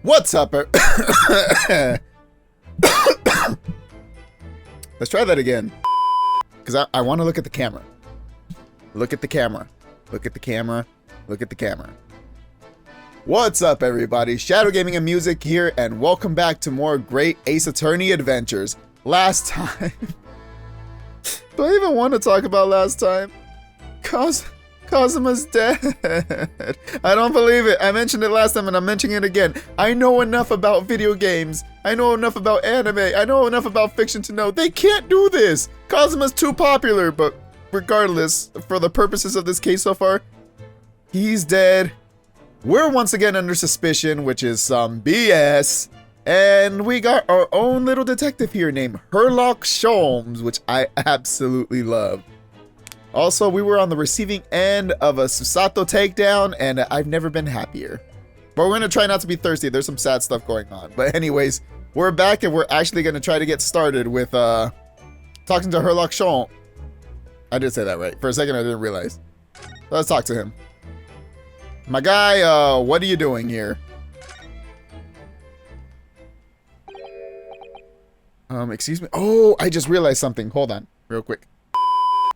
What's up? Let's try that again. Because I want to look at the camera. Look at the camera. Look at the camera. Look at the camera. What's up, everybody? Shadow Gaming and Music here, and welcome back to more great Ace Attorney adventures. Last time... Do I even want to talk about last time? Kazuma's dead. I don't believe it. I mentioned it last time and I'm mentioning it again. I know enough about video games. I know enough about anime. I know enough about fiction to know they can't do this. Kazuma's too popular, but regardless, for the purposes of this case so far, he's dead. We're once again under suspicion, which is some BS. And we got our own little detective here named Sherlock Sholmes, which I absolutely love. Also, we were on the receiving end of a Susato takedown, and I've never been happier. But we're going to try not to be thirsty. There's some sad stuff going on. But anyways, we're back, and we're actually going to try to get started with talking to Sherlock Sholmes. I did say that right. For a second, I didn't realize. Let's talk to him. My guy, what are you doing here? Excuse me. Oh, I just realized something. Hold on, real quick.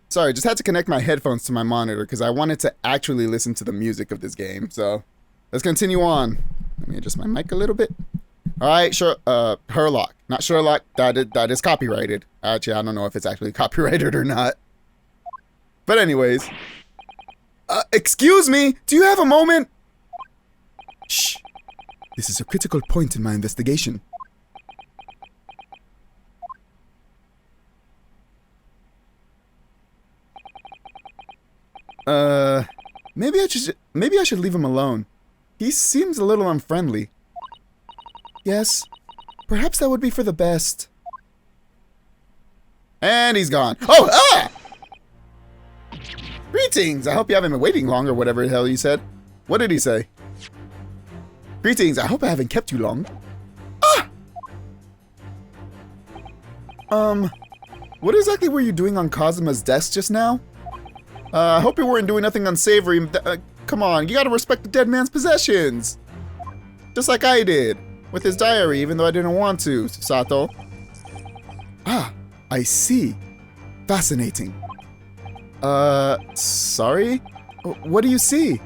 Sorry, just had to connect my headphones to my monitor because I wanted to actually listen to the music of this game. So, let's continue on. Let me adjust my mic a little bit. All right, sure. Sherlock, not Sherlock. That is copyrighted. Actually, I don't know if it's actually copyrighted or not. But anyways, excuse me. Do you have a moment? Shh. This is a critical point in my investigation. Maybe I should leave him alone. He seems a little unfriendly. Yes, perhaps that would be for the best. And he's gone. Oh, ah! Greetings, I hope you haven't been waiting long, or whatever the hell you said. What did he say? Greetings, I hope I haven't kept you long. Ah! What exactly were you doing on Kazuma's desk just now? I hope you weren't doing nothing unsavory. Come on, you gotta respect the dead man's possessions. Just like I did, with his diary, even though I didn't want to, Sato. Ah, I see. Fascinating. Sorry? What do you see?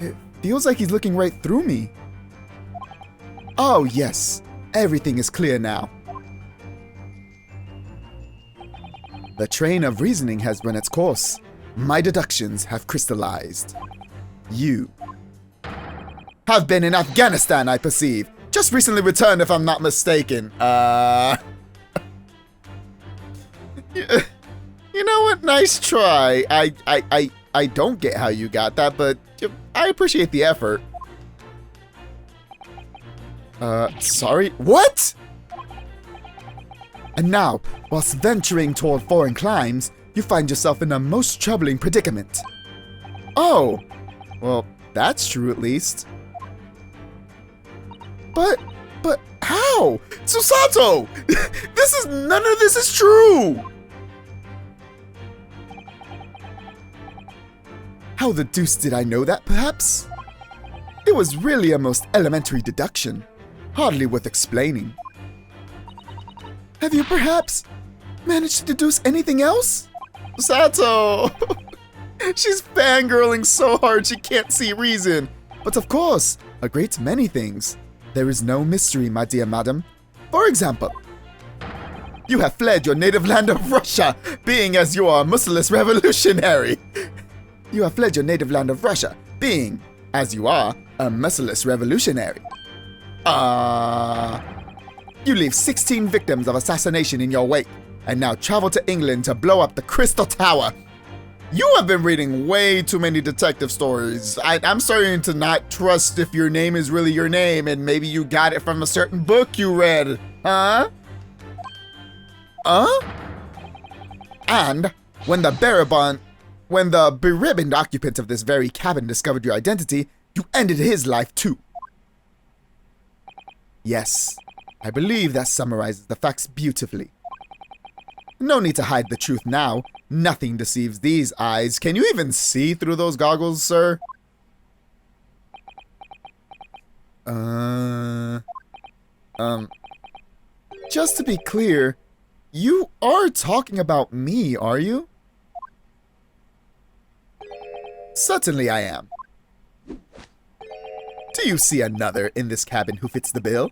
It feels like he's looking right through me. Oh, yes. Everything is clear now. The train of reasoning has run its course. My deductions have crystallized. You have been in Afghanistan, I perceive. Just recently returned, if I'm not mistaken. You know what? Nice try. I don't get how you got that, but I appreciate the effort. Sorry? What? And now, whilst venturing toward foreign climes, you find yourself in a most troubling predicament. Oh, well, that's true at least. But how? Susato! None of this is true! How the deuce did I know that, perhaps? It was really a most elementary deduction, hardly worth explaining. Have you perhaps managed to deduce anything else? Sato! She's fangirling so hard she can't see reason. But of course, a great many things. There is no mystery, my dear madam. For example, you have fled your native land of Russia, being as you are a merciless revolutionary. You have fled your native land of Russia, being as you are a merciless revolutionary. You leave 16 victims of assassination in your wake, and now travel to England to blow up the Crystal Tower. You have been reading way too many detective stories. I'm starting to not trust if your name is really your name, and maybe you got it from a certain book you read. Huh? And when the beribboned occupant of this very cabin discovered your identity, you ended his life too. Yes, I believe that summarizes the facts beautifully. No need to hide the truth now. Nothing deceives these eyes. Can you even see through those goggles, sir? Just to be clear, you are talking about me, are you? Certainly I am. Do you see another in this cabin who fits the bill?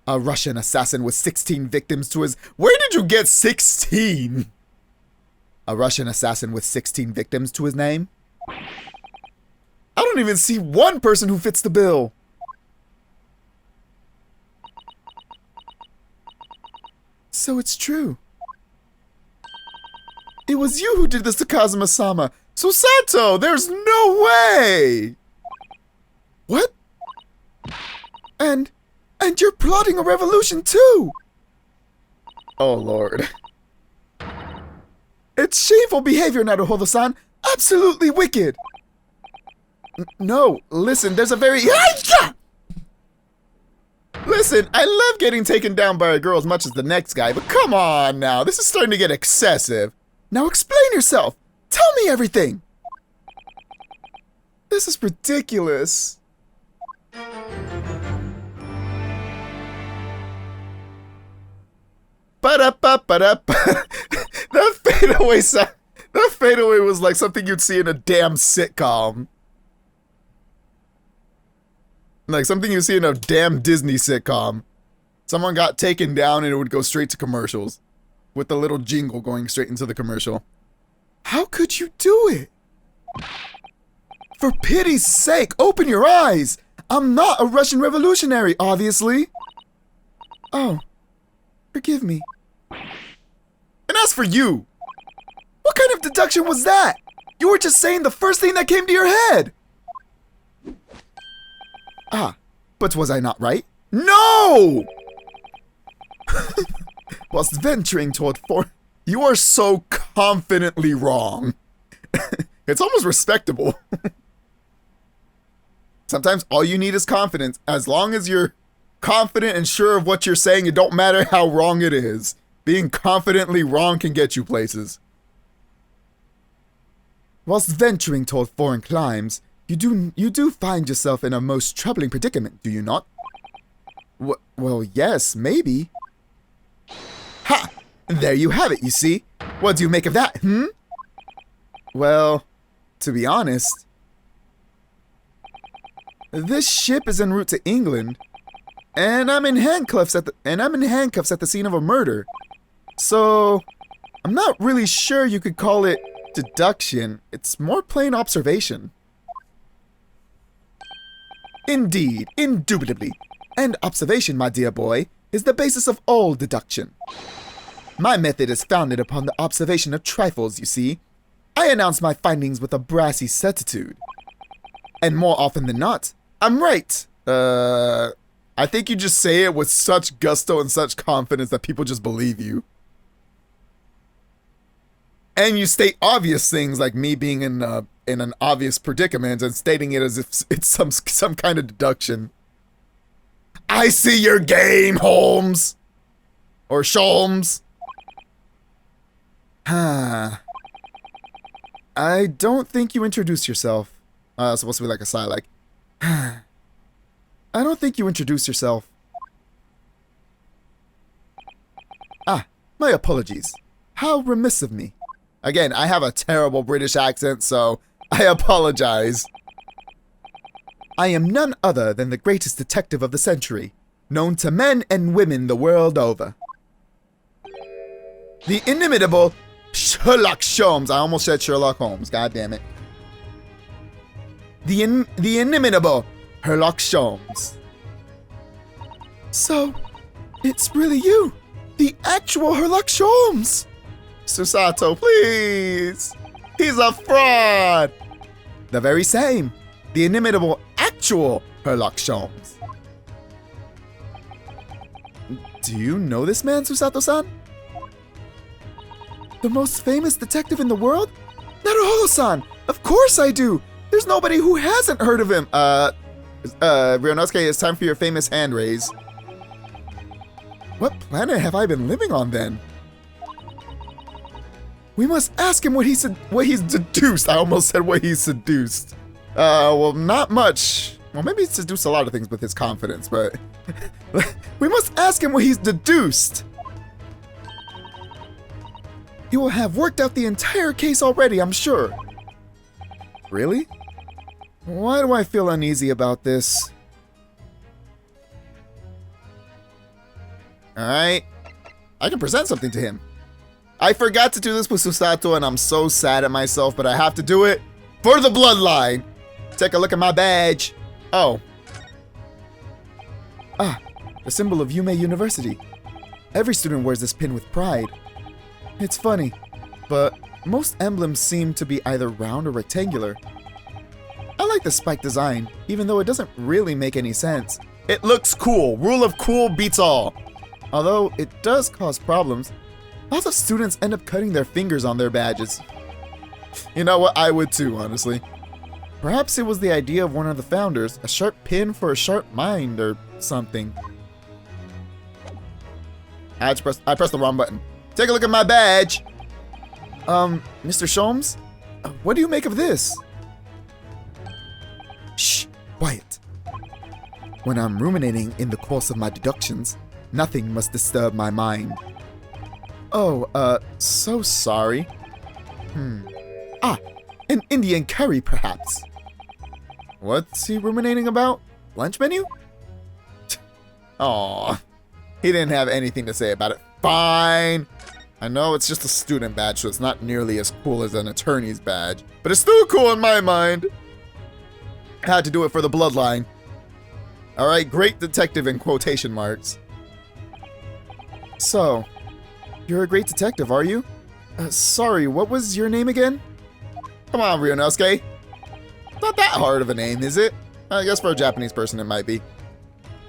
A Russian assassin with 16 victims to his... Where did you get 16? A Russian assassin with 16 victims to his name? I don't even see one person who fits the bill. So it's true. It was you who did this to Kazuma-sama. Susato, there's no way! What? And you're plotting a revolution too! Oh lord. It's shameful behavior, Naruhodo-san. Absolutely wicked. No, listen, there's a very... Listen, I love getting taken down by a girl as much as the next guy, but come on now, this is starting to get excessive. Now explain yourself. Tell me everything. This is ridiculous. Ba-da-ba-ba-da-ba. That fadeaway was like something you'd see in a damn sitcom. Like something you see in a damn Disney sitcom. Someone got taken down and it would go straight to commercials. With the little jingle going straight into the commercial. How could you do it? For pity's sake, open your eyes! I'm not a Russian revolutionary, obviously. Oh, forgive me. And as for you, what kind of deduction was that? You were just saying the first thing that came to your head. Ah, but was I not right? No! Whilst venturing toward you are so confidently wrong. It's almost respectable. Sometimes all you need is confidence. As long as you're confident and sure of what you're saying, it don't matter how wrong it is. Being confidently wrong can get you places. Whilst venturing toward foreign climes, you do find yourself in a most troubling predicament, do you not? Well, yes, maybe. Ha! There you have it, you see? What do you make of that, Well, to be honest, this ship is en route to England, and I'm in handcuffs at the scene of a murder. So, I'm not really sure you could call it deduction. It's more plain observation. Indeed, indubitably. And observation, my dear boy, is the basis of all deduction. My method is founded upon the observation of trifles, you see. I announce my findings with a brassy certitude. And more often than not, I'm right. I think you just say it with such gusto and such confidence that people just believe you. And you state obvious things like me being in an obvious predicament and stating it as if it's some kind of deduction. I see your game, Holmes. Or Sholmes. I don't think you introduced yourself. It's supposed to be like a sigh, like... I don't think you introduced yourself. Ah, my apologies. How remiss of me. Again, I have a terrible British accent, so I apologize. I am none other than the greatest detective of the century, known to men and women the world over. The inimitable Sherlock Holmes. I almost said Sherlock Holmes, god damn it. The inimitable Sherlock Holmes. So, it's really you, the actual Sherlock Holmes. Susato, please. He's a fraud. The very same. The inimitable actual Sherlock Holmes. Do you know this man, Susato-san? The most famous detective in the world? Naruhodo-san! Of course I do! There's nobody who hasn't heard of him! Ryonosuke, it's time for your famous hand raise. What planet have I been living on then? We must ask him what he's deduced. I almost said what he's seduced. Well, not much. Well, maybe he's deduced a lot of things with his confidence, but we must ask him what he's deduced. He will have worked out the entire case already, I'm sure. Really? Why do I feel uneasy about this? Alright. I can present something to him. I forgot to do this with Susato, and I'm so sad at myself, but I have to do it for the bloodline. Take a look at my badge. Oh. Ah, the symbol of Yume University. Every student wears this pin with pride. It's funny, but most emblems seem to be either round or rectangular. I like the spike design, even though it doesn't really make any sense. It looks cool. Rule of cool beats all. Although it does cause problems. Lots of students end up cutting their fingers on their badges. You know what? I would too, honestly. Perhaps it was the idea of one of the founders, a sharp pin for a sharp mind or something. I pressed the wrong button. Take a look at my badge. Mr. Sholmes? What do you make of this? Shh, quiet. When I'm ruminating in the course of my deductions, nothing must disturb my mind. Oh, so sorry. Ah, an Indian curry, perhaps. What's he ruminating about? Lunch menu? Aw, he didn't have anything to say about it. Fine. I know it's just a student badge, so it's not nearly as cool as an attorney's badge, but it's still cool in my mind. I had to do it for the bloodline. Alright, great detective in quotation marks. So, you're a great detective, are you? Sorry, what was your name again? Come on, Ryunosuke. Not that hard of a name, is it? I guess for a Japanese person it might be.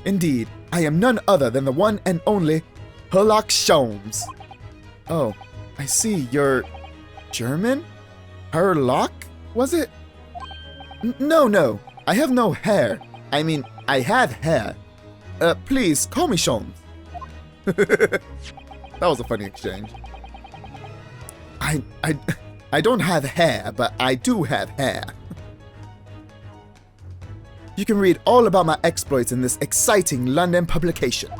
Indeed, I am none other than the one and only Herlock Sholmes. Oh, I see, you're German? Herlock, was it? No, I have no hair. I mean, I have hair. Please, call me Sholmes. That was a funny exchange. I don't have hair, but I do have hair. You can read all about my exploits in this exciting London publication.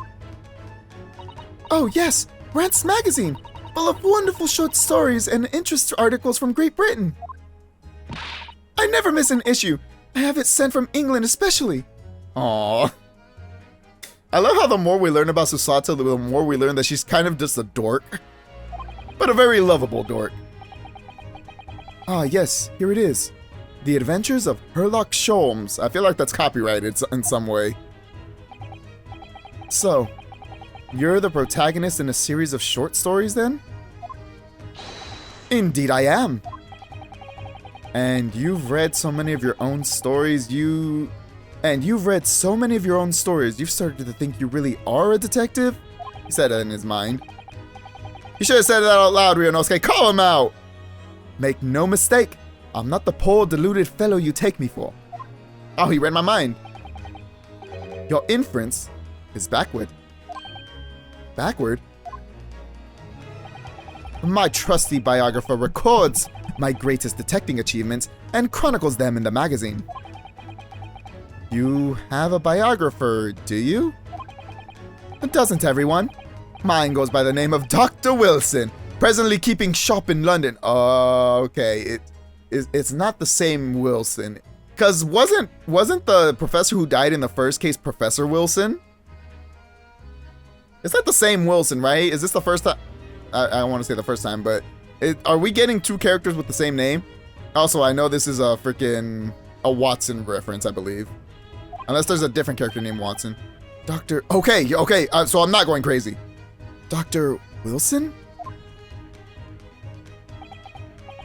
Oh yes, Rant's magazine, full of wonderful short stories and interest articles from Great Britain. I never miss an issue. I have it sent from England especially. Aww. I love how the more we learn about Susato, the more we learn that she's kind of just a dork. But a very lovable dork. Ah yes, here it is. The Adventures of Herlock Sholmes. I feel like that's copyrighted in some way. So, you're the protagonist in a series of short stories then? Indeed I am. And you've read so many of your own stories, you've started to think you really are a detective? He said that in his mind. You should have said that out loud, Ryunosuke. Call him out! Make no mistake, I'm not the poor, deluded fellow you take me for. Oh, he read my mind. Your inference is backward. Backward? My trusty biographer records my greatest detecting achievements and chronicles them in the magazine. You have a biographer, do you? Doesn't everyone? Mine goes by the name of Dr. Wilson, presently keeping shop in London. Okay, it's not the same Wilson. Cause wasn't the professor who died in the first case Professor Wilson? It's not the same Wilson, right? Is this the first time? I don't want to say the first time, but are we getting two characters with the same name? Also, I know this is a Watson reference, I believe. Unless there's a different character named Watson. Okay, so I'm not going crazy. Dr. Wilson?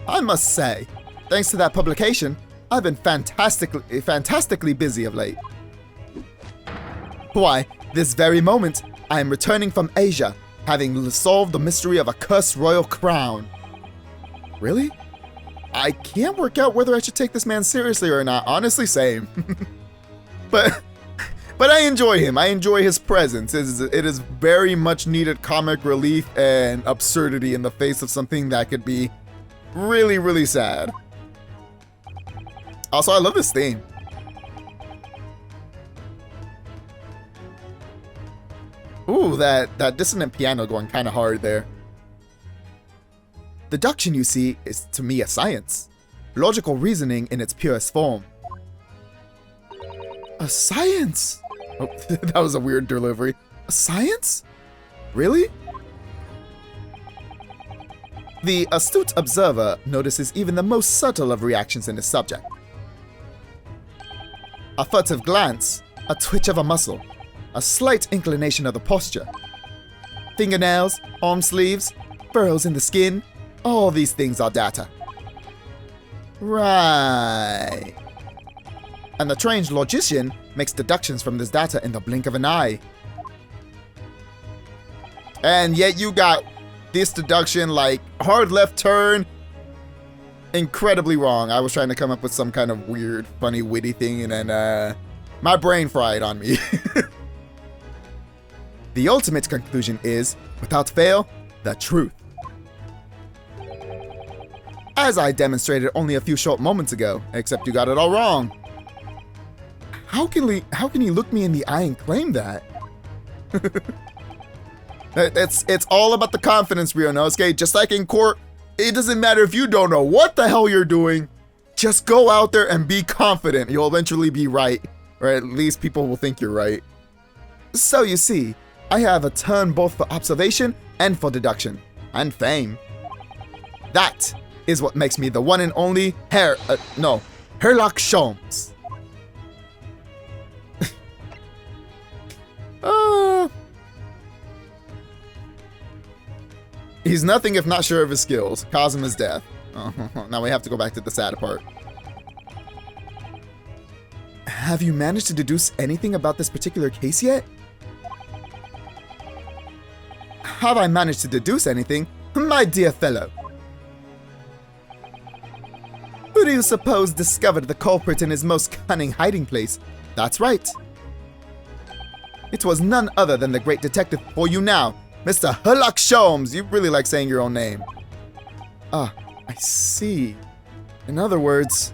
I must say, thanks to that publication, I've been fantastically busy of late. Why, this very moment, I am returning from Asia, having solved the mystery of a cursed royal crown. Really? I can't work out whether I should take this man seriously or not. Honestly, same. But I enjoy him. I enjoy his presence. It is very much needed comic relief and absurdity in the face of something that could be really, really sad. Also, I love this theme. Ooh, that dissonant piano going kind of hard there. Deduction, you see, is to me a science. Logical reasoning in its purest form. A science? Oh, that was a weird delivery. A science? Really? The astute observer notices even the most subtle of reactions in his subject. A furtive glance, a twitch of a muscle, a slight inclination of the posture. Fingernails, arm sleeves, furrows in the skin, all these things are data. Right. And the trained logician makes deductions from this data in the blink of an eye. And yet you got this deduction like hard left turn. Incredibly wrong. I was trying to come up with some kind of weird, funny, witty thing and then my brain fried on me. The ultimate conclusion is, without fail, the truth. As I demonstrated only a few short moments ago, except you got it all wrong. How can he look me in the eye and claim that? It's all about the confidence, Ryunosuke. Just like in court, it doesn't matter if you don't know what the hell you're doing. Just go out there and be confident. You'll eventually be right. Or at least people will think you're right. So you see, I have a turn both for observation and for deduction. And fame. That is what makes me the one and only Sherlock Sholmes. He's nothing if not sure of his skills. Kazuma's death. Now we have to go back to the sad part. Have you managed to deduce anything about this particular case yet? Have I managed to deduce anything? My dear fellow. Who do you suppose discovered the culprit in his most cunning hiding place? That's right. It was none other than the great detective for you now, Mr. Sherlock Sholmes. You really like saying your own name. Ah, I see. In other words,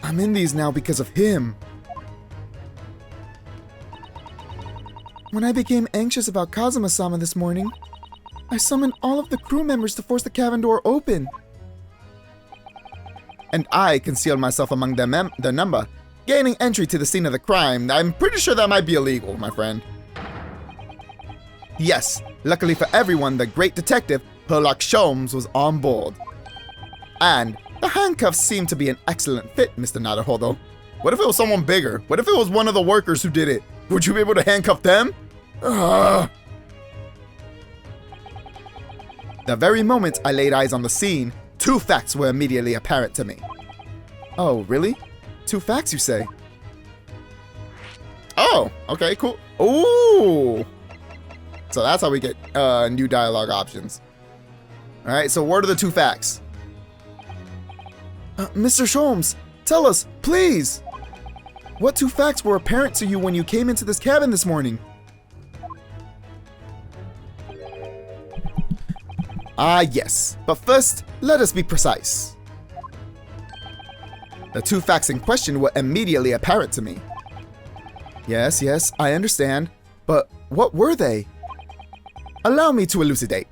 I'm in these now because of him. When I became anxious about Kazuma-sama this morning, I summoned all of the crew members to force the cabin door open. And I concealed myself among the number, gaining entry to the scene of the crime. I'm pretty sure that might be illegal, my friend. Yes, luckily for everyone, the great detective, Sherlock Sholmes, was on board. And the handcuffs seem to be an excellent fit, Mr. Naruhodo. What if it was someone bigger? What if it was one of the workers who did it? Would you be able to handcuff them? Ugh. The very moment I laid eyes on the scene, two facts were immediately apparent to me. Oh, really? Two facts, you say? Oh, okay, cool. Ooh! So that's how we get new dialogue options. Alright, so what are the two facts? Mr. Sholmes, tell us, please! What two facts were apparent to you when you came into this cabin this morning? Ah, yes. But first, let us be precise. The two facts in question were immediately apparent to me. Yes, I understand. But what were they? Allow me to elucidate.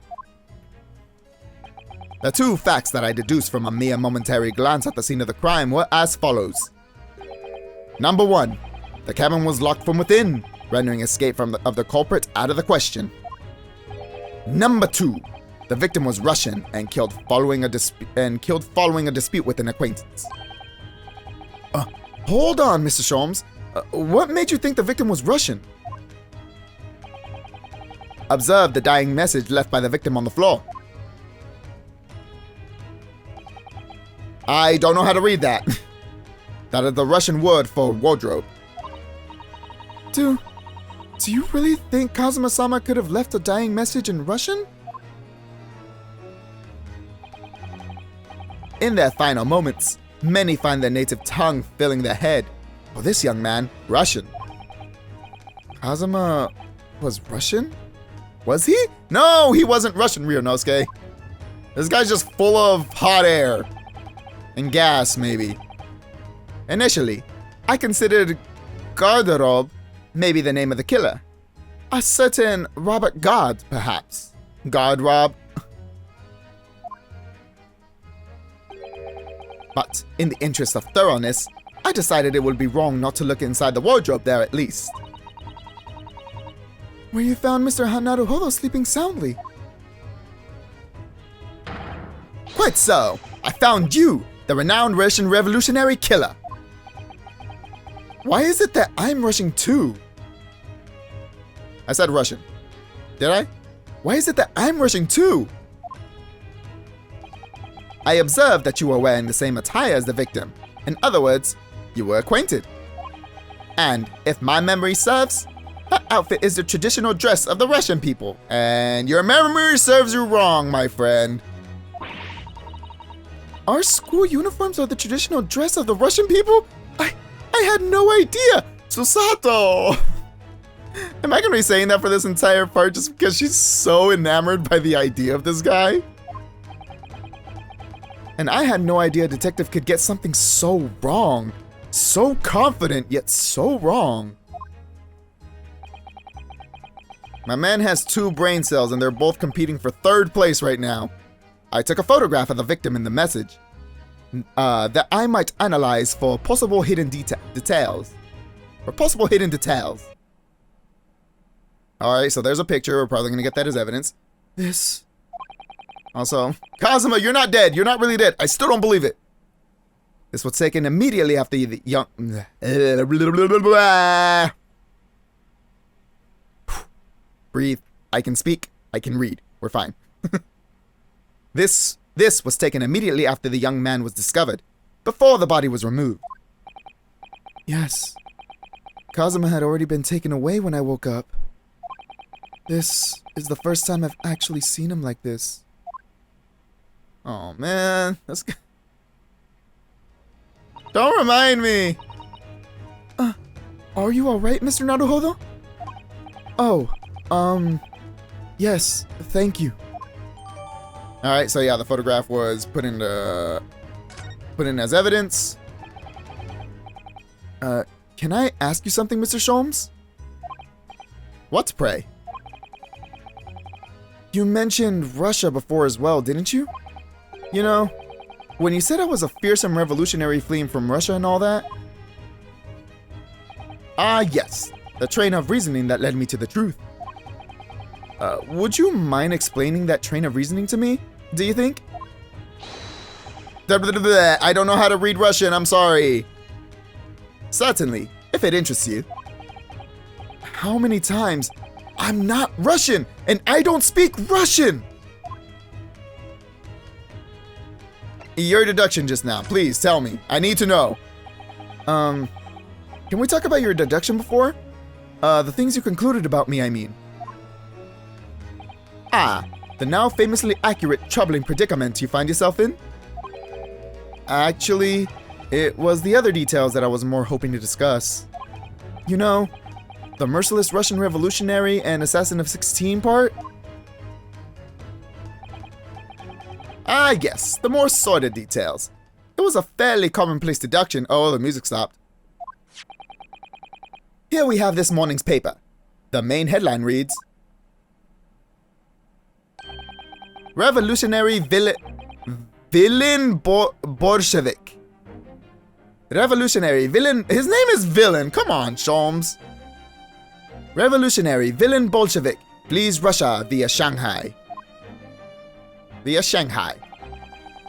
The two facts that I deduced from a mere momentary glance at the scene of the crime were as follows. Number one, the cabin was locked from within, rendering escape of the culprit out of the question. Number two, the victim was Russian and killed following a dispute with an acquaintance. Hold on, Mr. Sholmes. What made you think the victim was Russian? Observe the dying message left by the victim on the floor. I don't know how to read that. That is the Russian word for wardrobe. Do you really think Kazuma-sama could have left a dying message in Russian? In their final moments, many find their native tongue filling their head. For this young man, Russian. Kazuma was Russian? Was he? No, he wasn't Russian, Ryunosuke. This guy's just full of hot air. And gas, maybe. Initially, I considered garderobe maybe the name of the killer. A certain Robert Gard, perhaps. Gard Rob. But in the interest of thoroughness, I decided it would be wrong not to look inside the wardrobe there at least. Where you found Mr. Naruhodo sleeping soundly. Quite so. I found you, the renowned Russian revolutionary killer. Why is it that I'm Russian too? I said Russian. Did I? Why is it that I'm Russian too? I observed that you were wearing the same attire as the victim. In other words, you were acquainted. And if my memory serves, that outfit is the traditional dress of the Russian people. And your memory serves you wrong, my friend. Our school uniforms are the traditional dress of the Russian people? I had no idea! Susato! Am I gonna be saying that for this entire part just because she's so enamored by the idea of this guy? And I had no idea Detective could get something so wrong. So confident, yet so wrong. My man has 2 brain cells and they're both competing for 3rd place right now. I took a photograph of the victim in the message that I might analyze for possible hidden details. Alright, so there's a picture. We're probably going to get that as evidence. This. Also, Kazuma, you're not dead. You're not really dead. I still don't believe it. This was taken immediately after the young... Breathe. I can speak. I can read. We're fine. This was taken immediately after the young man was discovered, before the body was removed. Yes. Kazuma had already been taken away when I woke up. This is the first time I've actually seen him like this. Oh man, that's good. Don't remind me! Are you alright, Mr. Naruhodo? Oh, yes, thank you. Alright, so yeah, the photograph was put in as evidence. Can I ask you something, Mr. Sholmes? What, pray? You mentioned Russia before as well, didn't you? You know, when you said I was a fearsome revolutionary fleeing from Russia and all that? Ah, yes. The train of reasoning that led me to the truth. Would you mind explaining that train of reasoning to me? Do you think? I don't know how to read Russian, I'm sorry. Certainly, if it interests you. How many times? I'm not Russian, and I don't speak Russian! Your deduction just now, please tell me. I need to know. Can we talk about your deduction before? The things you concluded about me, I mean. Ah, the now famously accurate, troubling predicament you find yourself in? Actually, it was the other details that I was more hoping to discuss. You know, the merciless Russian revolutionary and assassin of 16 part? Ah, yes, the more sordid details. It was a fairly commonplace deduction. Oh, the music stopped. Here we have this morning's paper. The main headline reads, Revolutionary Villain Bolshevik. Revolutionary villain. His name is Villain. Come on, Sholmes. Revolutionary villain Bolshevik flees Russia via Shanghai.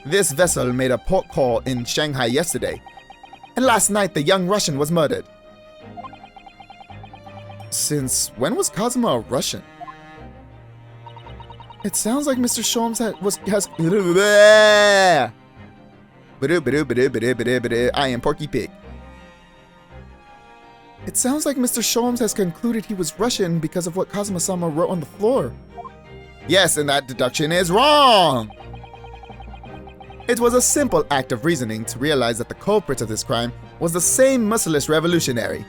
This vessel made a port call in Shanghai yesterday, and last night the young Russian was murdered. Since when was Kazuma a Russian? It sounds like Mr. Sholmes has. I am Porky Pig. It sounds like Mr. Sholmes has concluded he was Russian because of what Kazuma-sama wrote on the floor. Yes, and that deduction is wrong! It was a simple act of reasoning to realize that the culprit of this crime was the same merciless revolutionary.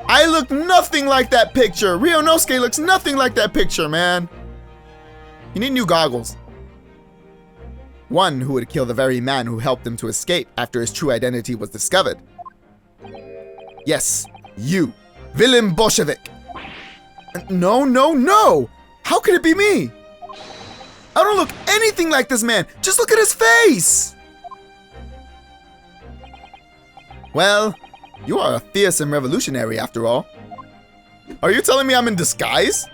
I look nothing like that picture! Ryunosuke looks nothing like that picture, man! You need new goggles. One who would kill the very man who helped him to escape after his true identity was discovered. Yes, you, Villain Bolshevik. No, no, no! How could it be me? I don't look anything like this man. Just look at his face. Well, you are a fearsome revolutionary after all. Are you telling me I'm in disguise?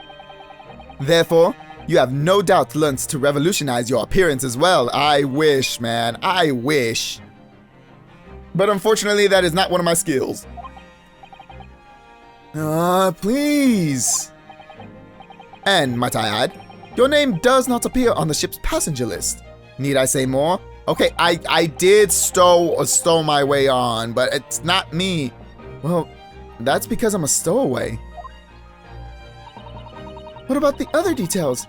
Therefore, you have no doubt learned to revolutionize your appearance as well. I wish, man. I wish. But unfortunately, that is not one of my skills. Please. And, might I add, your name does not appear on the ship's passenger list. Need I say more? Okay, I did stow my way on, but it's not me. Well, that's because I'm a stowaway. What about the other details?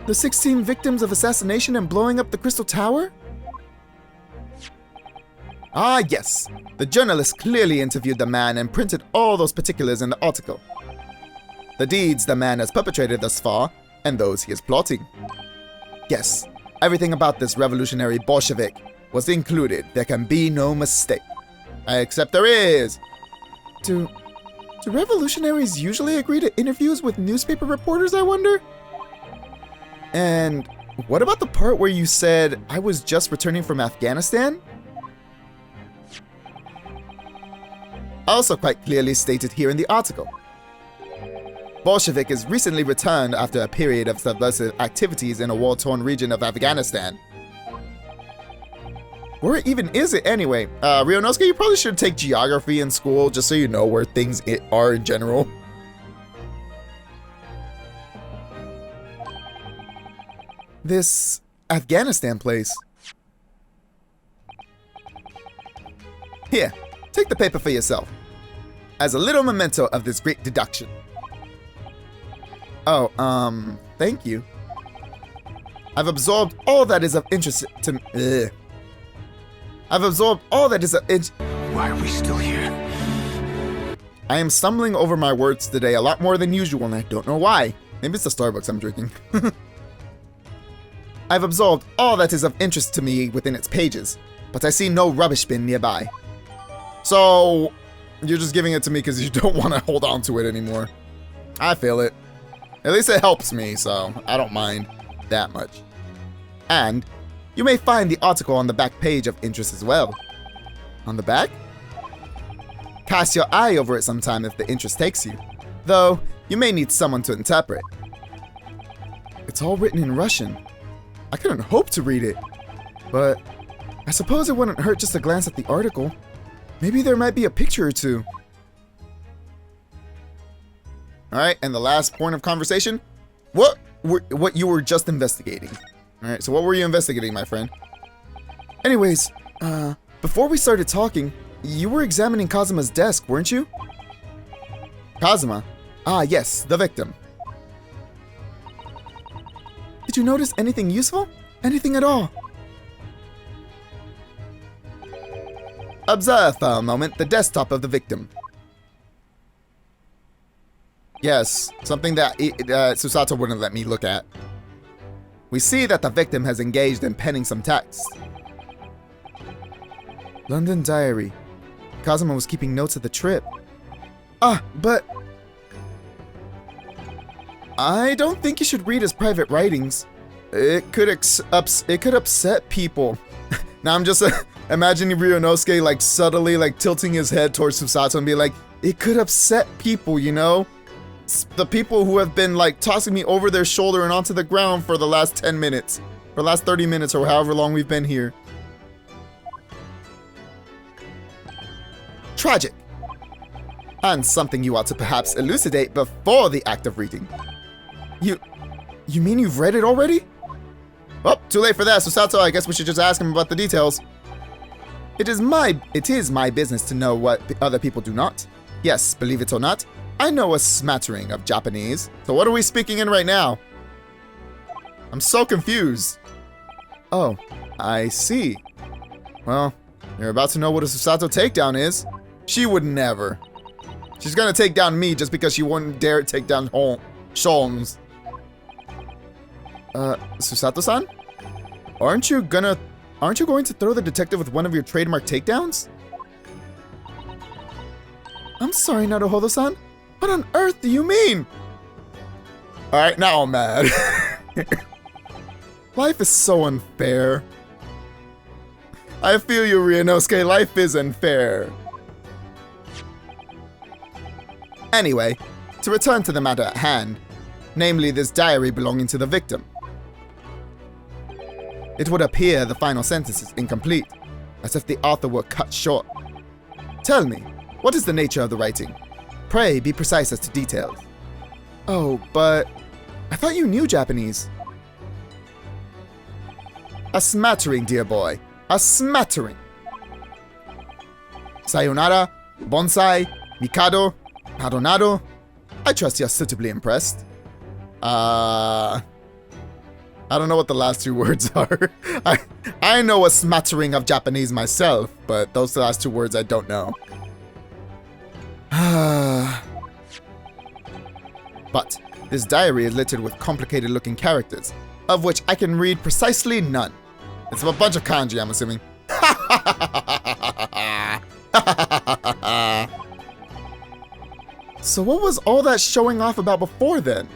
The 16 victims of assassination and blowing up the Crystal Tower? Ah, yes. The journalist clearly interviewed the man and printed all those particulars in the article. The deeds the man has perpetrated thus far, and those he is plotting. Yes, everything about this revolutionary Bolshevik was included. There can be no mistake. Except there is. Do revolutionaries usually agree to interviews with newspaper reporters, I wonder? And what about the part where you said I was just returning from Afghanistan? Also quite clearly stated here in the article. Bolshevik is recently returned after a period of subversive activities in a war-torn region of Afghanistan. Where even is it anyway? Ryunosuke, you probably should take geography in school just so you know where things are in general. This Afghanistan place. Here, take the paper for yourself, as a little memento of this great deduction. Oh, thank you. I've absorbed all that is of interest to me. I've absorbed all that is of interest. Why are we still here? I am stumbling over my words today a lot more than usual, and I don't know why. Maybe it's the Starbucks I'm drinking. I've absorbed all that is of interest to me within its pages, but I see no rubbish bin nearby. So, you're just giving it to me because you don't want to hold on to it anymore. I feel it. At least it helps me, so I don't mind that much. And you may find the article on the back page of interest as well. On the back? Cast your eye over it sometime if the interest takes you, though you may need someone to interpret. It's all written in Russian. I couldn't hope to read it, but I suppose it wouldn't hurt just to glance at the article. Maybe there might be a picture or two. Alright, and the last point of conversation. What you were just investigating. Alright, so what were you investigating, my friend? Anyways, before we started talking, you were examining Kazuma's desk, weren't you? Kazuma? Ah, yes, the victim. Did you notice anything useful? Anything at all? Observe for a moment the desktop of the victim. Yes, something that Susato wouldn't let me look at. We see that the victim has engaged in penning some text. London Diary. Kazuma was keeping notes of the trip. Ah, but I don't think you should read his private writings. It could upset people. Now I'm just imagining Ryunosuke like subtly like tilting his head towards Susato and be like, it could upset people, you know? The people who have been like tossing me over their shoulder and onto the ground for the last 10 minutes, for the last 30 minutes or however long we've been here. Tragic. And something you ought to perhaps elucidate before the act of reading. You mean you've read it already? Well, too late for that, Susato. I guess we should just ask him about the details. It is my business to know what other people do not. Yes, believe it or not, I know a smattering of Japanese. So what are we speaking in right now? I'm so confused. Oh, I see. Well, you're about to know what a Susato takedown is. She would never. She's gonna take down me just because she wouldn't dare take down Sholmes. Susato-san? Aren't you going to throw the detective with one of your trademark takedowns? I'm sorry, Naruhodo-san. What on earth do you mean? Alright, now I'm mad. Life is so unfair. I feel you, Ryunosuke. Life is unfair. Anyway, to return to the matter at hand, namely this diary belonging to the victim. It would appear the final sentence is incomplete, as if the author were cut short. Tell me, what is the nature of the writing? Pray be precise as to details. Oh, but I thought you knew Japanese. A smattering, dear boy. A smattering. Sayonara, bonsai, mikado, nadonado. I trust you're suitably impressed. I don't know what the last two words are. I know a smattering of Japanese myself, but those last two words I don't know. But this diary is littered with complicated looking characters, of which I can read precisely none. It's a bunch of kanji, I'm assuming. So what was all that showing off about before then?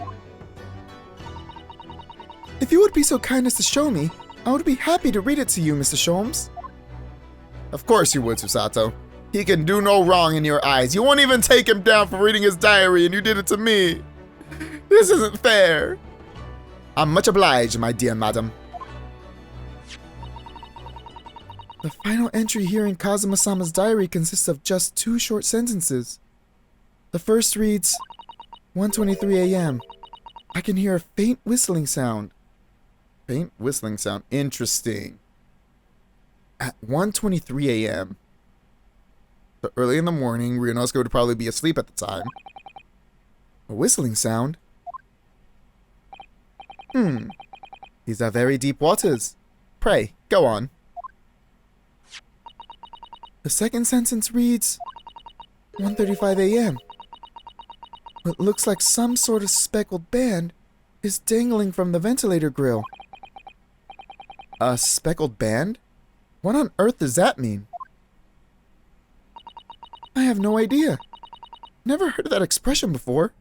If you would be so kind as to show me, I would be happy to read it to you, Mr. Sholmes. Of course you would, Susato. He can do no wrong in your eyes. You won't even take him down for reading his diary, and you did it to me. This isn't fair. I'm much obliged, my dear madam. The final entry here in Kazuma-sama's diary consists of just 2 short sentences. The first reads, 1:23 a.m. I can hear a faint whistling sound. Faint whistling sound. Interesting. At 1:23 a.m. So early in the morning, Ryunosuke would probably be asleep at the time. A whistling sound? These are very deep waters. Pray, go on. The second sentence reads, 1:35 a.m. What looks like some sort of speckled band is dangling from the ventilator grill. A speckled band? What on earth does that mean? I have no idea. Never heard of that expression before.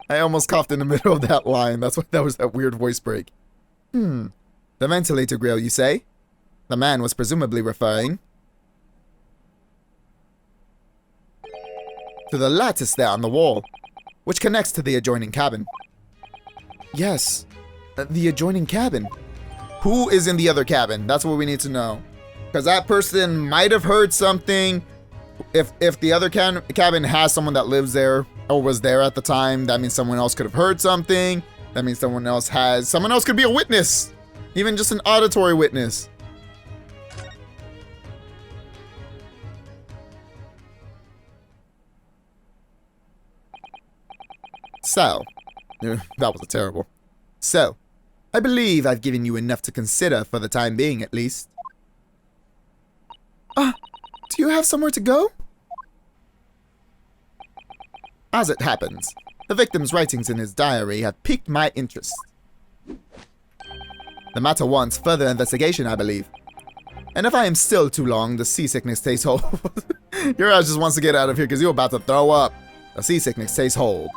I almost coughed in the middle of that line. That's what that was, that weird voice break. The ventilator grill, you say? The man was presumably referring to the lattice there on the wall, which connects to the adjoining cabin. Yes, the adjoining cabin. Who is in the other cabin? That's what we need to know. Because that person might have heard something. If the other cabin has someone that lives there or was there at the time, that means someone else could have heard something. That means someone else could be a witness. Even just an auditory witness. So, that was terrible. So, I believe I've given you enough to consider for the time being, at least. Do you have somewhere to go? As it happens, the victim's writings in his diary have piqued my interest. The matter wants further investigation, I believe. And if I am still too long, the seasickness takes hold. Your ass just wants to get out of here because you're about to throw up. The seasickness takes hold.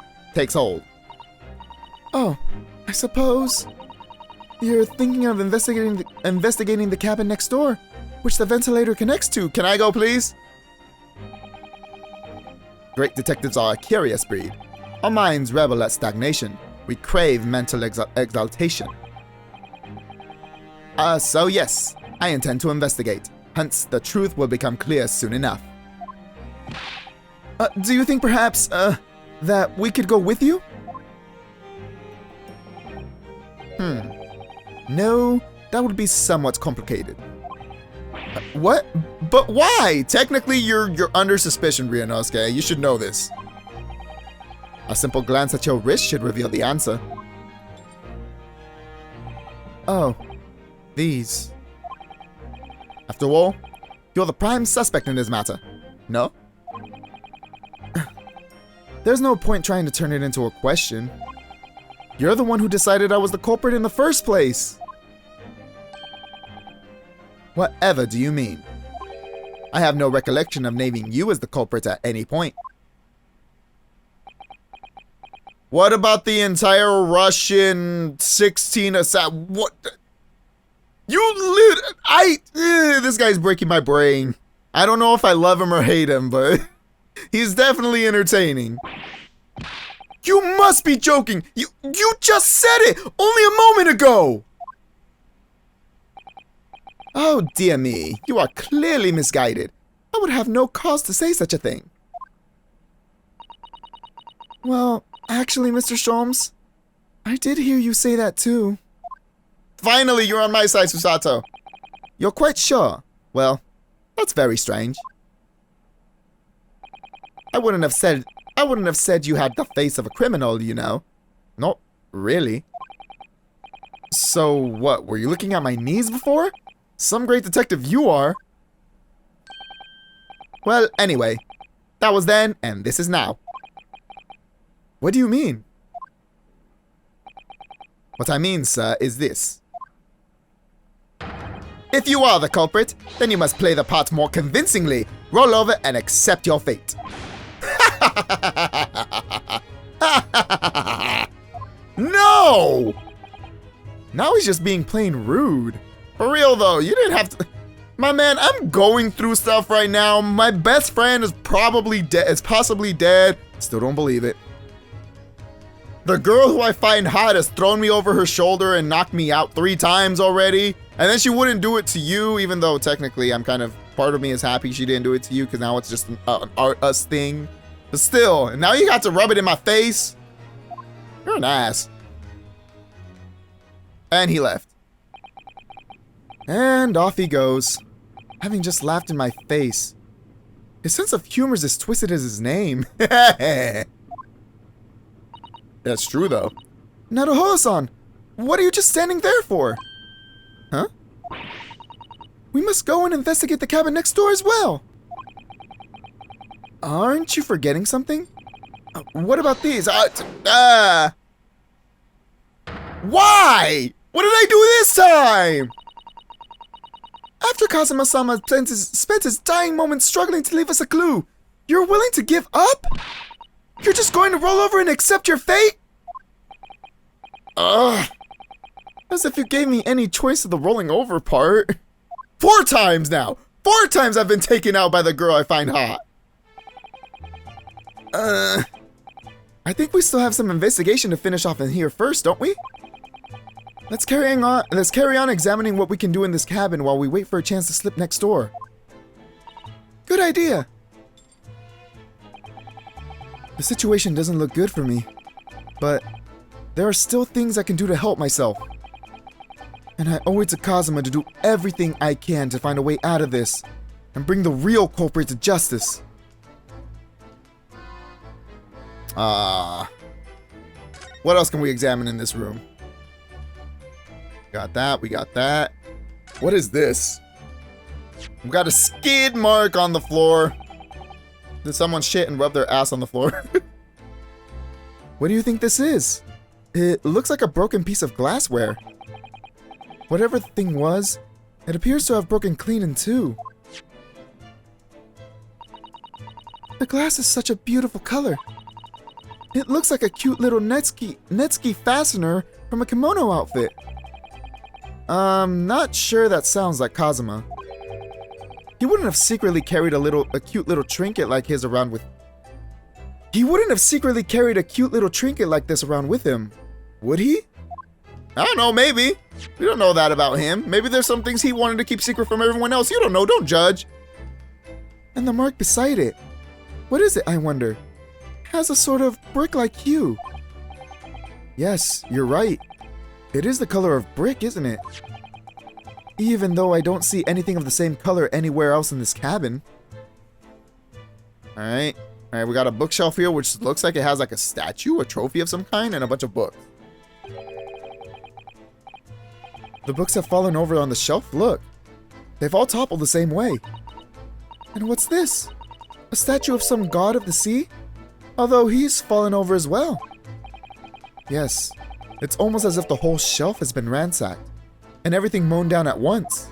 Oh, I suppose you're thinking of investigating the cabin next door, which the ventilator connects to. Can I go, please? Great detectives are a curious breed. Our minds revel at stagnation. We crave mental exaltation. So yes, I intend to investigate. Hence, the truth will become clear soon enough. Do you think perhaps, that we could go with you? No, that would be somewhat complicated. What? But why? Technically, you're under suspicion, Ryunosuke. You should know this. A simple glance at your wrist should reveal the answer. Oh, these. After all, you're the prime suspect in this matter, no? There's no point trying to turn it into a question. You're the one who decided I was the culprit in the first place. Whatever do you mean? I have no recollection of naming you as the culprit at any point. What about the entire Russian 16 what? This guy's breaking my brain. I don't know if I love him or hate him, but he's definitely entertaining. You must be joking. You just said it only a moment ago. Oh, dear me. You are clearly misguided. I would have no cause to say such a thing. Well, actually, Mr. Sholmes, I did hear you say that too. Finally, you're on my side, Susato. You're quite sure? Well, that's very strange. I wouldn't have said you had the face of a criminal, you know. Not really. So what, were you looking at my knees before? Some great detective you are. Well, anyway, that was then, and this is now. What do you mean? What I mean, sir, is this. If you are the culprit, then you must play the part more convincingly. Roll over and accept your fate. No! Now he's just being plain rude. For real though, you didn't have to. My man, I'm going through stuff right now. My best friend is probably dead. Is possibly dead. Still don't believe it. The girl who I find hot has thrown me over her shoulder and knocked me out 3 times already. And then she wouldn't do it to you, even though technically I'm kind of, part of me is happy she didn't do it to you because now it's just an us thing. But still, and now you got to rub it in my face. You're an ass. And he left. And off he goes, having just laughed in my face. His sense of humor is as twisted as his name. That's true, though. Naruho-san, what are you just standing there for? Huh? We must go and investigate the cabin next door as well. Aren't you forgetting something? What about these? Why? What did I do this time? After Kazuma-sama spent his dying moments struggling to leave us a clue, you're willing to give up? You're just going to roll over and accept your fate? Ugh. As if you gave me any choice of the rolling over part. 4 times now! 4 times I've been taken out by the girl I find hot. I think we still have some investigation to finish off in here first, don't we? Let's carry on examining what we can do in this cabin while we wait for a chance to slip next door. Good idea. The situation doesn't look good for me, but there are still things I can do to help myself. And I owe it to Kazuma to do everything I can to find a way out of this and bring the real culprit to justice. What else can we examine in this room? Got that, we got that. What is this? We got a skid mark on the floor. Did someone shit and rub their ass on the floor? What do you think this is? It looks like a broken piece of glassware. Whatever the thing was, it appears to have broken clean in 2. The glass is such a beautiful color. It looks like a cute little netsuki fastener from a kimono outfit. Not sure that sounds like Kazuma. He wouldn't have secretly carried a cute little trinket like his around with. He wouldn't have secretly carried a cute little trinket like this around with him, would he? I don't know, maybe. We don't know that about him. Maybe there's some things he wanted to keep secret from everyone else. You don't know, don't judge. And the mark beside it. What is it, I wonder? Has a sort of brick-like hue. Yes, you're right. It is the color of brick, isn't it? Even though I don't see anything of the same color anywhere else in this cabin. Alright, we got a bookshelf here which looks like it has like a statue, a trophy of some kind, and a bunch of books. The books have fallen over on the shelf, look. They've all toppled the same way. And what's this? A statue of some god of the sea? Although he's fallen over as well. Yes, it's almost as if the whole shelf has been ransacked, and everything mown down at once.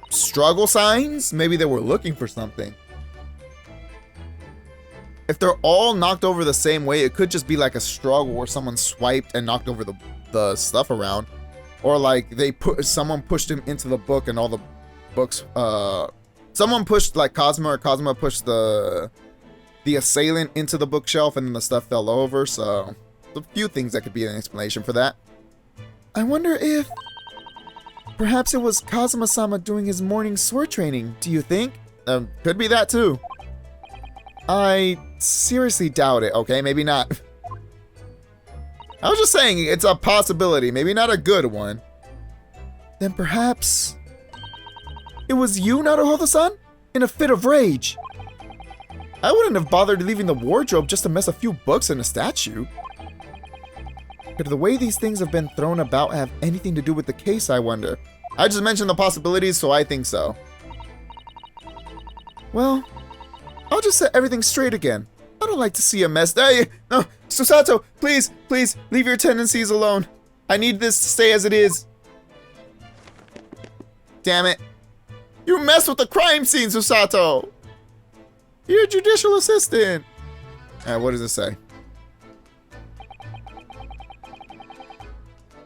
struggle signs? Maybe they were looking for something. If they're all knocked over the same way, it could just be like a struggle where someone swiped and knocked over the stuff around. Or like someone pushed him into the book and all the books, someone pushed like Cosmo, or Cosmo pushed the assailant into the bookshelf and then the stuff fell over. So a few things that could be an explanation for that. I wonder if perhaps it was Kazuma-sama doing his morning sword training, do you think? Could be that too. I seriously doubt it, okay? Maybe not. I was just saying, it's a possibility, maybe not a good one. Then perhaps it was you, Naruhodo-san? In a fit of rage. I wouldn't have bothered leaving the wardrobe just to mess a few books and a statue. Could the way these things have been thrown about have anything to do with the case, I wonder? I just mentioned the possibilities, so I think so. Well, I'll just set everything straight again. I don't like to see a mess. Hey, no, Susato, please, please, leave your tendencies alone. I need this to stay as it is. Damn it. You messed with the crime scene, Susato. You're a judicial assistant. What does it say?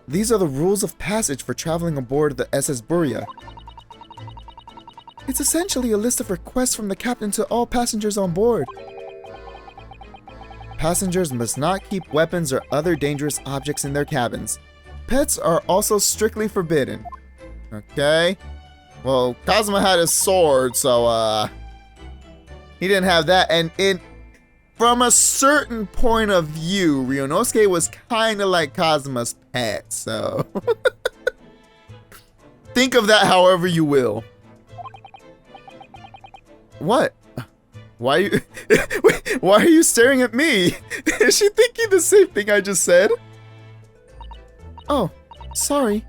These are the rules of passage for traveling aboard the SS Burya. It's essentially a list of requests from the captain to all passengers on board. Passengers must not keep weapons or other dangerous objects in their cabins. Pets are also strictly forbidden. Okay. Well, Kazuma had his sword, so he didn't have that. And from a certain point of view, Ryunosuke was kind of like Kazuma's pet, so think of that however you will. What? Why are you why are you staring at me? Is she thinking the same thing I just said? Oh, sorry.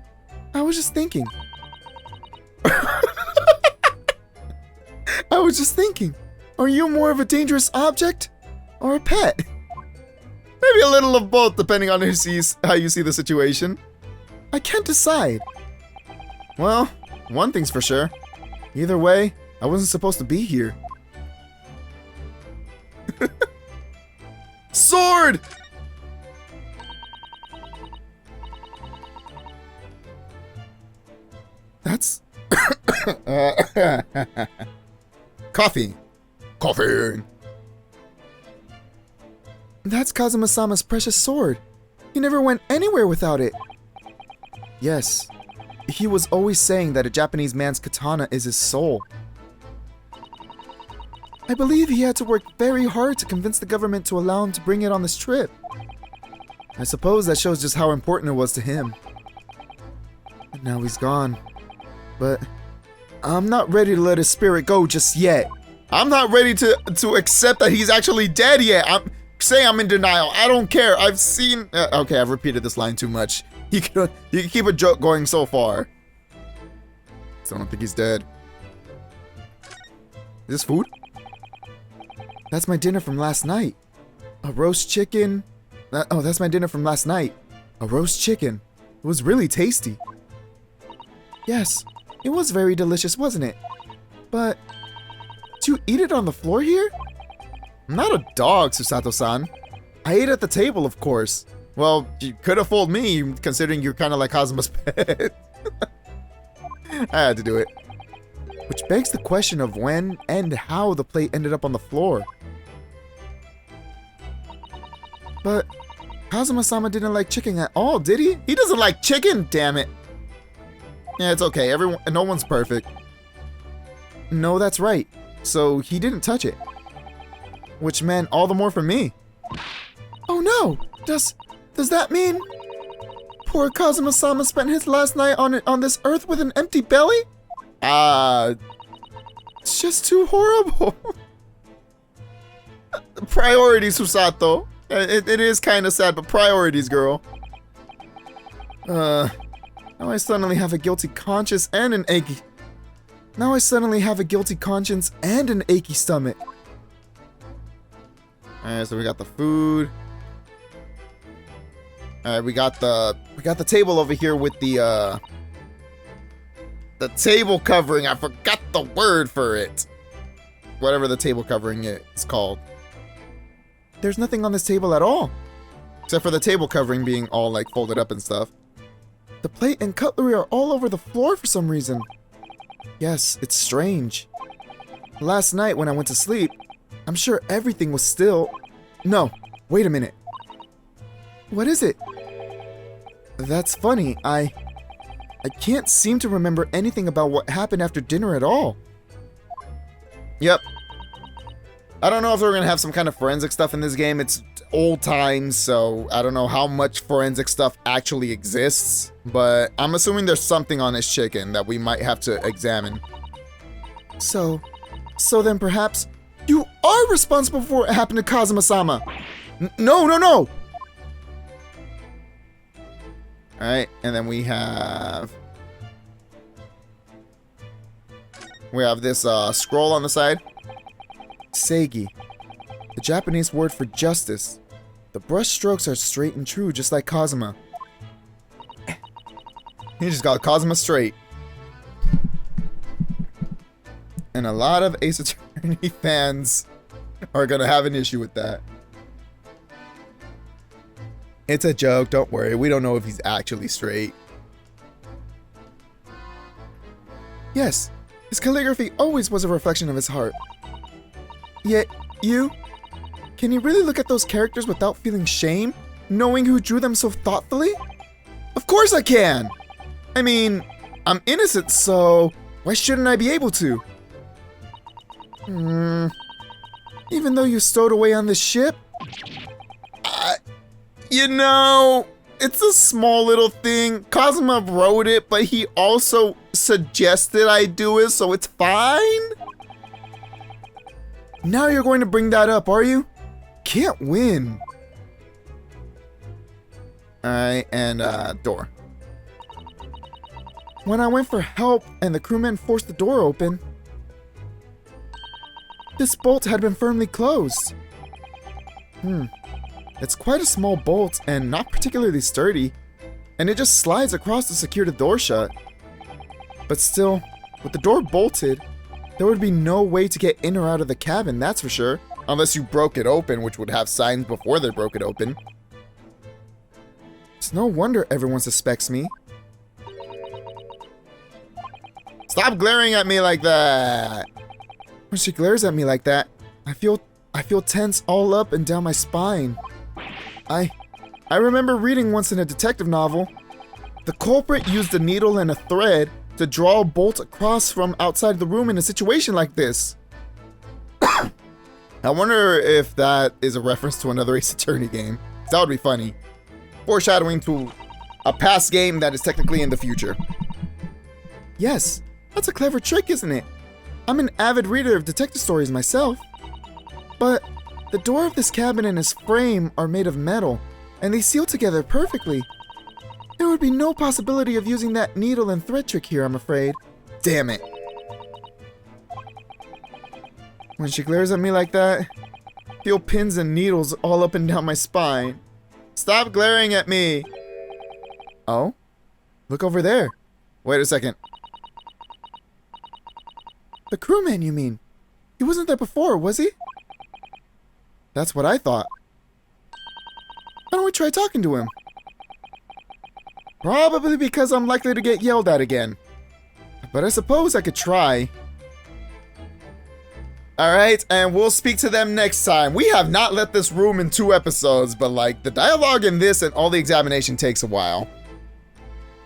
I was just thinking. I was just thinking. Are you more of a dangerous object or a pet? Maybe a little of both, depending on how you see the situation. I can't decide. Well, one thing's for sure. Either way, I wasn't supposed to be here. Sword! That's... Coffee. Coffee. That's Kazuma-sama's precious sword. He never went anywhere without it. Yes. He was always saying that a Japanese man's katana is his soul. I believe he had to work very hard to convince the government to allow him to bring it on this trip. I suppose that shows just how important it was to him. And now he's gone. But I'm not ready to let his spirit go just yet. I'm not ready to accept that he's actually dead yet. I'm in denial. I don't care. I've seen... okay, I've repeated this line too much. You can keep a joke going so far. So I don't think he's dead. Is this food? That's my dinner from last night. A roast chicken. Oh, that's my dinner from last night. A roast chicken. It was really tasty. Yes, it was very delicious, wasn't it? But, did you eat it on the floor here? I'm not a dog, Susato-san. I ate at the table, of course. Well, you could have fooled me, considering you're kind of like Kazuma's pet. I had to do it. Which begs the question of when and how the plate ended up on the floor. But Kazuma-sama didn't like chicken at all, did he? He doesn't like chicken, damn it. Yeah, it's okay. No one's perfect. No, that's right. So he didn't touch it. Which meant all the more for me. Oh no! Does that mean poor Kazuma-sama spent his last night on this earth with an empty belly? It's just too horrible. Priorities, Susato. It is kind of sad, but priorities, girl. Now I suddenly have a guilty conscience and an achy... Now I suddenly have a guilty conscience and an achy stomach. Alright, so we got the food. Alright, we got the table over here with the The table covering. I forgot the word for it. Whatever the table covering is called. There's nothing on this table at all. Except for the table covering being all like folded up and stuff. The plate and cutlery are all over the floor for some reason. Yes, it's strange. Last night when I went to sleep, I'm sure everything was still... No, wait a minute. What is it? That's funny. I can't seem to remember anything about what happened after dinner at all. Yep. I don't know if we're going to have some kind of forensic stuff in this game. It's old times, so I don't know how much forensic stuff actually exists. But I'm assuming there's something on this chicken that we might have to examine. So then perhaps you are responsible for what happened to Kazuma-sama. No. Alright, and then we have this scroll on the side. Seigi, the Japanese word for justice. The brush strokes are straight and true, just like Kazuma. He just got Kazuma straight. And a lot of Ace Attorney fans are gonna have an issue with that. It's a joke, don't worry. We don't know if he's actually straight. Yes, his calligraphy always was a reflection of his heart. Yet, can you really look at those characters without feeling shame, knowing who drew them so thoughtfully? Of course I can! I mean, I'm innocent, so why shouldn't I be able to? Even though you stowed away on the ship? You know, it's a small little thing. Kazuma wrote it, but he also suggested I do it, so it's fine? Now you're going to bring that up, are you? Can't win. Alright, and door. When I went for help and the crewmen forced the door open, this bolt had been firmly closed. It's quite a small bolt and not particularly sturdy, and it just slides across to secure the door shut. But still, with the door bolted, there would be no way to get in or out of the cabin, that's for sure. Unless you broke it open, which would have signs before they broke it open. It's no wonder everyone suspects me. Stop glaring at me like that! When she glares at me like that, I feel tense all up and down my spine. I remember reading once in a detective novel, the culprit used a needle and a thread to draw a bolt across from outside the room in a situation like this. I wonder if that is a reference to another Ace Attorney game. That would be funny. Foreshadowing to a past game that is technically in the future. Yes, that's a clever trick, isn't it? I'm an avid reader of detective stories myself. But the door of this cabin and its frame are made of metal, and they seal together perfectly. There would be no possibility of using that needle and thread trick here, I'm afraid. Damn it. When she glares at me like that, I feel pins and needles all up and down my spine. Stop glaring at me! Oh? Look over there. Wait a second. The crewman, you mean? He wasn't there before, was he? That's what I thought. Why don't we try talking to him? Probably because I'm likely to get yelled at again. But I suppose I could try. Alright, and we'll speak to them next time. We have not left this room in 2 episodes, but like the dialogue in this and all the examination takes a while.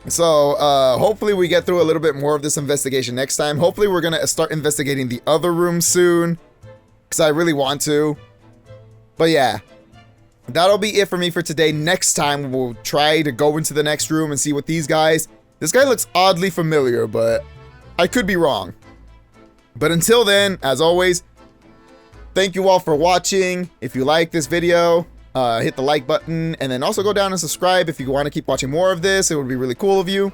So, hopefully we get through a little bit more of this investigation next time. Hopefully we're gonna start investigating the other room soon, because I really want to. But yeah, that'll be it for me for today. Next time we'll try to go into the next room and see what these guys... This guy looks oddly familiar, but I could be wrong. But until then, as always, thank you all for watching. If you like this video, hit the like button, and then also go down and subscribe if you want to keep watching more of this. It would be really cool of you.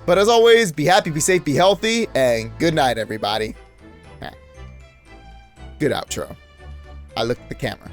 But as always, be happy, be safe, be healthy, and good night, everybody. Good outro. I look at the camera.